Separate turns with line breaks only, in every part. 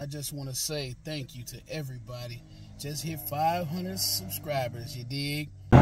I just want to say thank you to everybody. Just hit 500 subscribers, you dig?
Yeah.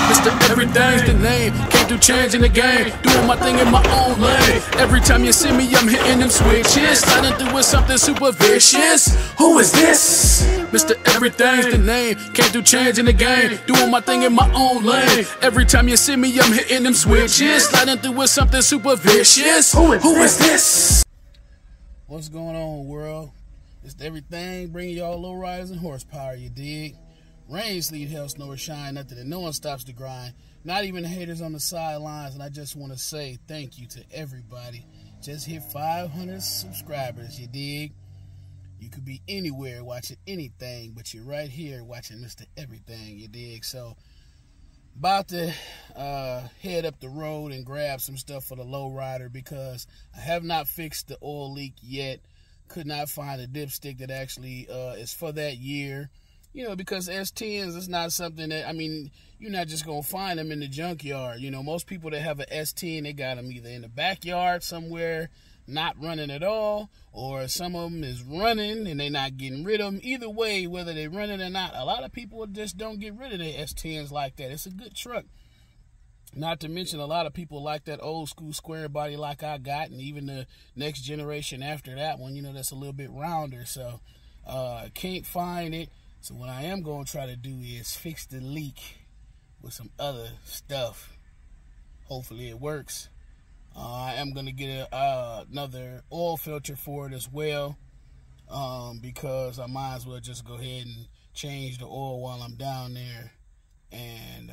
Mr. Everything's the name. Came through changing the game. Doing my thing in my own lane. Every time you see me, I'm hitting them switches. Sliding through with something super vicious. Who is this? Mr. Everything's the name. Came through changing the game. Doing my thing in my own lane. Every time you see me, I'm hitting them switches. Sliding through with something super vicious. Who is this?
What's going on, world? It's Everything, bringing y'all low riders and horsepower, you dig? Rain, sleet, hail, snow, or shine, nothing, and no one stops the grind. Not even the haters on the sidelines, and I just want to say thank you to everybody. Just hit 500 subscribers, you dig? You could be anywhere watching anything, but you're right here watching Mr. Everything, you dig? So, about to head up the road and grab some stuff for the Lowrider because I have not fixed the oil leak yet. Could not find a dipstick that actually is for that year. You know, because S10s is not something that, I mean, you're not just going to find them in the junkyard. You know, most people that have an S10, they got them either in the backyard somewhere, not running at all, or some of them is running and they're not getting rid of them. Either way, whether they're running or not, a lot of people just don't get rid of their S10s like that. It's a good truck. Not to mention, a lot of people like that old school square body like I got, and even the next generation after that one, you know, that's a little bit rounder. So, can't find it. So what I am going to try to do is fix the leak with some other stuff. Hopefully it works. I am going to get another oil filter for it as well, because I might as well just go ahead and change the oil while I'm down there. And,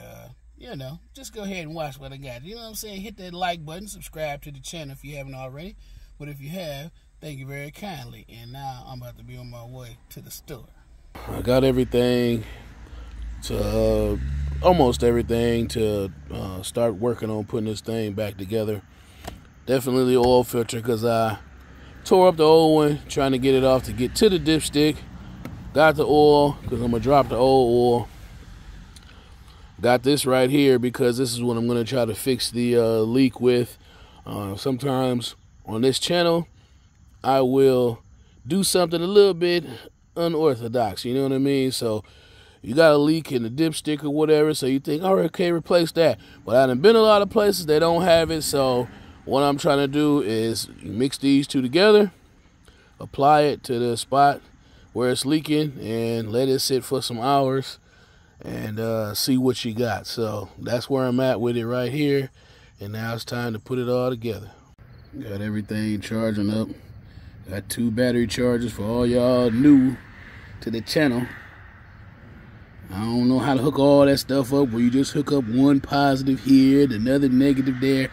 you know, just go ahead and watch what I got. You know what I'm saying? Hit that like button, subscribe to the channel if you haven't already. But if you have, thank you very kindly. And now I'm about to be on my way to the store.
I got everything to almost everything to start working on putting this thing back together. Definitely the oil filter, because I tore up the old one trying to get it off to get to the dipstick. Got the oil because I'm going to drop the old oil. Got this right here because this is what I'm going to try to fix the leak with. Sometimes on this channel I will do something a little bit unorthodox, you know what I mean? So you got a leak in the dipstick or whatever, so you think, all right, okay, replace that. But I done been a lot of places they don't have it, so what I'm trying to do is mix these two together, apply it to the spot where it's leaking, and let it sit for some hours and see what you got. So that's where I'm at with it right here, and now it's time to put it all together. Got everything charging up. Got 2 battery chargers for all y'all new to the channel. I don't know how to hook all that stuff up where you just hook up one positive here, another negative there.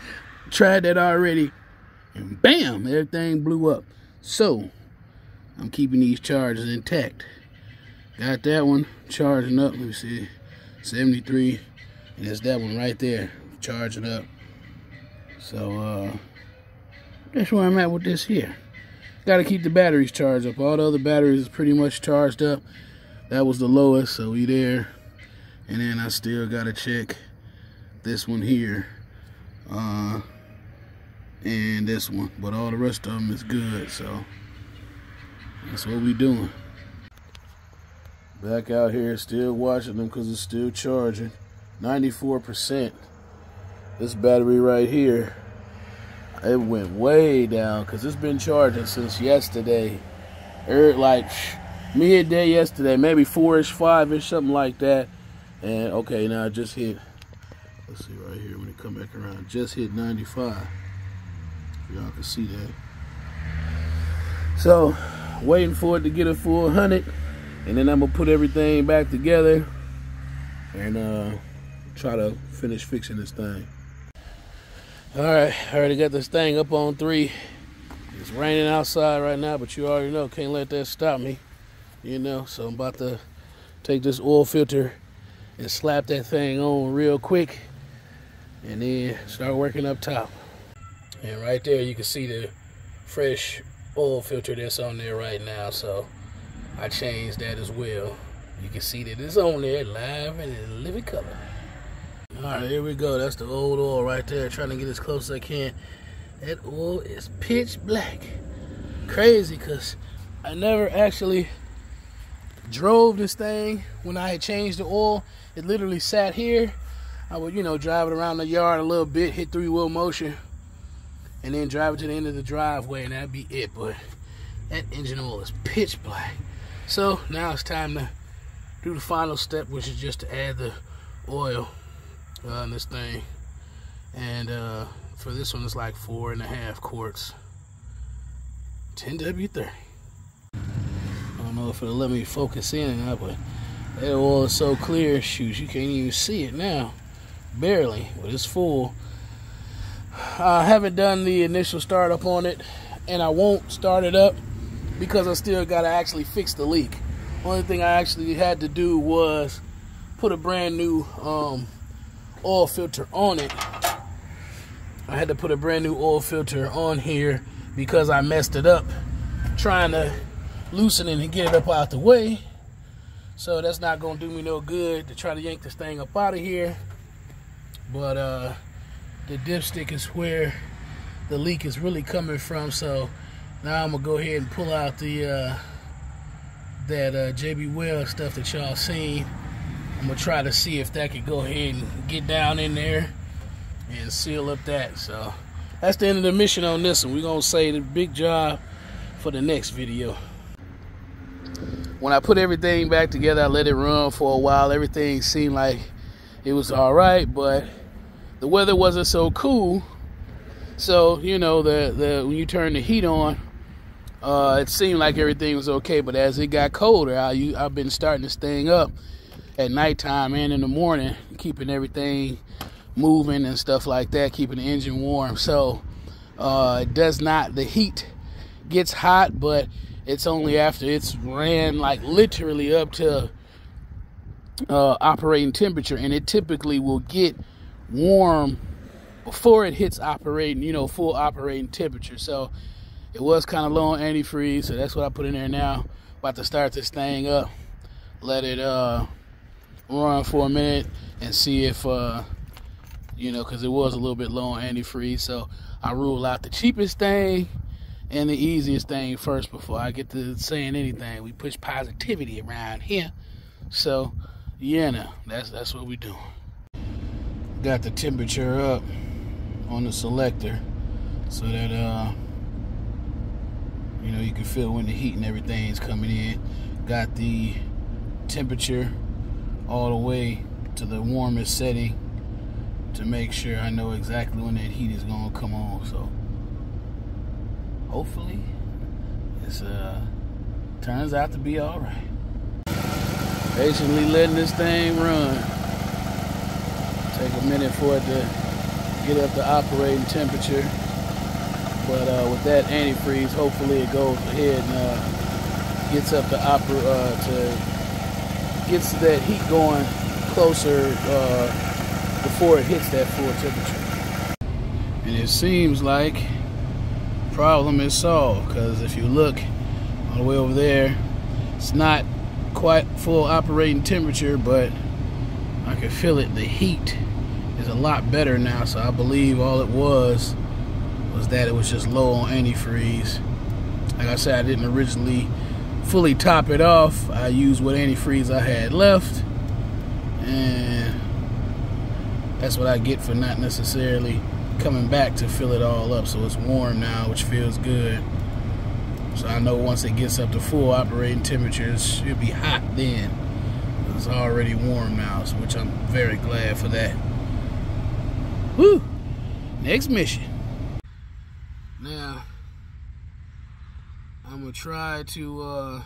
Tried that already, and bam, everything blew up. So I'm keeping these chargers intact. Got that one charging up, let me see, 73, and there's that one right there charging up. So that's where I'm at with this here. Got to keep the batteries charged up. All the other batteries is pretty much charged up. That was the lowest, so we there. And then I still got to check this one here. And this one. But all the rest of them is good, so that's what we doing. Back out here, still watching them because it's still charging. 94%. This battery right here, it went way down because it's been charging since yesterday. Like midday yesterday, maybe 4-ish, 5-ish, something like that. And okay, now I just hit, let's see right here when it come back around, just hit 95. Y'all can see that. So waiting for it to get a full 100, and then I'm gonna put everything back together and try to finish fixing this thing. Alright, I already got this thing up on 3. It's raining outside right now, but you already know, can't let that stop me. You know, so I'm about to take this oil filter and slap that thing on real quick and then start working up top. And right there you can see the fresh oil filter that's on there right now, so I changed that as well. You can see that it's on there live and in living color. All right, here we go. That's the old oil right there. Trying to get as close as I can. That oil is pitch black. Crazy, because I never actually drove this thing when I had changed the oil. It literally sat here. I would, drive it around the yard a little bit, hit 3-wheel motion, and then drive it to the end of the driveway, and that'd be it. But that engine oil is pitch black. So now it's time to do the final step, which is just to add the oil in this thing. And for this one, it's like 4.5 quarts. 10W30. I don't know if it'll let me focus in or not, but that oil is so clear, shoot, you can't even see it now. Barely, but it's full. I haven't done the initial startup on it, and I won't start it up because I still got to actually fix the leak. Only thing I actually had to do was put a brand new oil filter on it. I had to put a brand new oil filter on here because I messed it up trying to loosen it and get it up out the way. So that's not going to do me no good to try to yank this thing up out of here. But the dipstick is where the leak is really coming from. So now I'm going to go ahead and pull out the that JB Weld stuff that y'all seen. I'm going to try to see if that could go ahead and get down in there and seal up that. So that's the end of the mission on this one. We're going to say the big job for the next video. When I put everything back together, I let it run for a while. Everything seemed like it was all right, but the weather wasn't so cool. So, when you turn the heat on, it seemed like everything was okay. But as it got colder, I've been starting this thing up at nighttime and in the morning, keeping everything moving and stuff like that, keeping the engine warm. So the heat gets hot, but it's only after it's ran like literally up to operating temperature, and it typically will get warm before it hits operating, full operating temperature. So it was kind of low on antifreeze, so that's what I put in there now. About to start this thing up, let it run for a minute and see if because it was a little bit low on antifreeze. So I rule out the cheapest thing and the easiest thing first before I get to saying anything. We push positivity around here. So that's what we doing. Got the temperature up on the selector so that you can feel when the heat and everything is coming in. Got the temperature all the way to the warmest setting to make sure I know exactly when that heat is gonna come on. So hopefully this turns out to be all right. Patiently letting this thing run. Take a minute for it to get up to operating temperature. But with that antifreeze, hopefully it goes ahead and gets up to gets that heat going closer before it hits that full temperature. And it seems like problem is solved, because if you look all the way over there, it's not quite full operating temperature, but I can feel it. The heat is a lot better now, so I believe all it was that it was just low on antifreeze. Like I said, I didn't originally fully top it off. I used what antifreeze I had left, and that's what I get for not necessarily coming back to fill it all up. So it's warm now, which feels good. So I know once it gets up to full operating temperature, it should be hot then. It's already warm now, so which I'm very glad for that. Woo! Next mission. Now, I'm going to try to,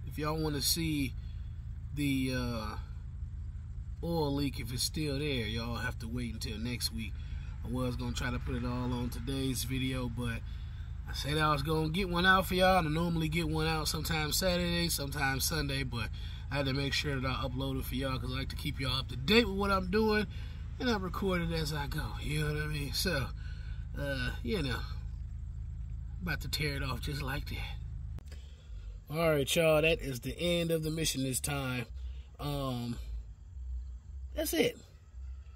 if y'all want to see the oil leak, if it's still there, y'all have to wait until next week. I was going to try to put it all on today's video, but I said I was going to get one out for y'all. I normally get one out sometimes Saturday, sometimes Sunday, but I had to make sure that I upload it for y'all because I like to keep y'all up to date with what I'm doing, and I record it as I go, you know what I mean? So, about to tear it off just like that. Alright, y'all, that is the end of the mission this time. That's it.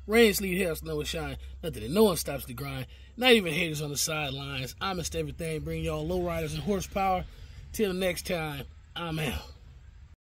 Rain, sleet, hail, snow, or shine, nothing and no one stops the grind. Not even haters on the sidelines. I'm Mr. Everything, bringing y'all low riders and horsepower. Till next time, I'm out.